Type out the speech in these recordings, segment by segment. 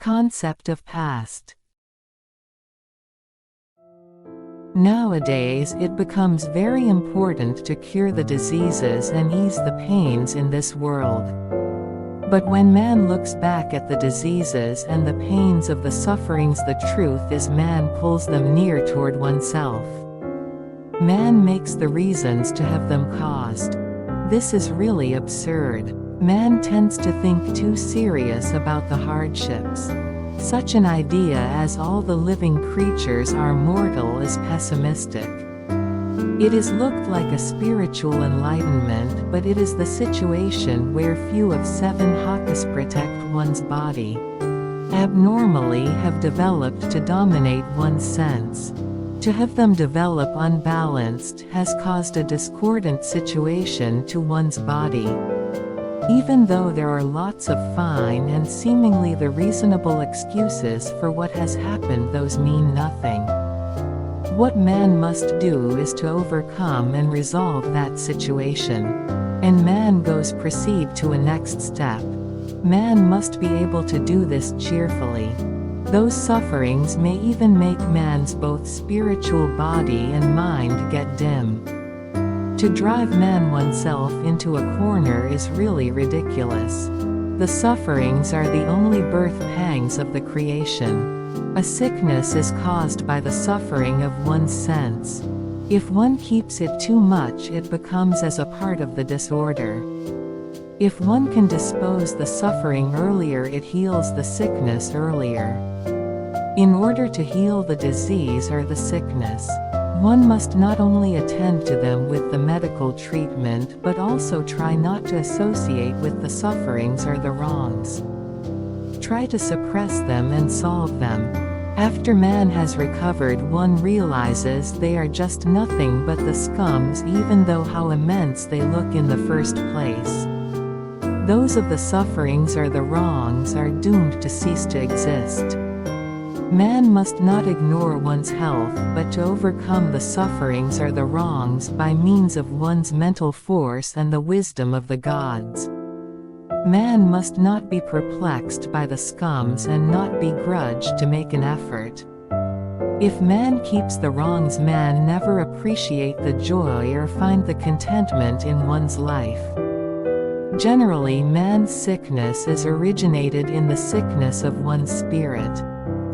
Concept of past. Nowadays it becomes very important to cure the diseases and ease the pains in this world. But when man looks back at the diseases and the pains of the sufferings, the truth is man pulls them near toward oneself. Man makes the reasons to have them caused. This is really absurd. Man tends to think too serious about the hardships. Such an idea as all the living creatures are mortal is pessimistic. It is looked like a spiritual enlightenment, but it is the situation where few of 7 hakas protect one's body. Abnormally have developed to dominate one's sense. To have them develop unbalanced has caused a discordant situation to one's body. Even though there are lots of fine and seemingly the reasonable excuses for what has happened, those mean nothing. What man must do is to overcome and resolve that situation. And man proceed to a next step. Man must be able to do this cheerfully. Those sufferings may even make man's both spiritual body and mind get dim. To drive man oneself into a corner is really ridiculous. The sufferings are the only birth pangs of the creation. A sickness is caused by the suffering of one's sense. If one keeps it too much, it becomes as a part of the disorder. If one can dispose the suffering earlier, it heals the sickness earlier. In order to heal the disease or the sickness, one must not only attend to them with the medical treatment but also try not to associate with the sufferings or the wrongs. Try to suppress them and solve them. After man has recovered, one realizes they are just nothing but the scums, even though how immense they look in the first place. Those of the sufferings or the wrongs are doomed to cease to exist. Man must not ignore one's health, but to overcome the sufferings or the wrongs by means of one's mental force and the wisdom of the gods. Man must not be perplexed by the scums and not begrudge to make an effort. If man keeps the wrongs, man never appreciate the joy or find the contentment in one's life. Generally, man's sickness is originated in the sickness of one's spirit.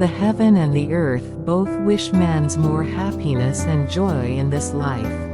The heaven and the earth both wish man's more happiness and joy in this life.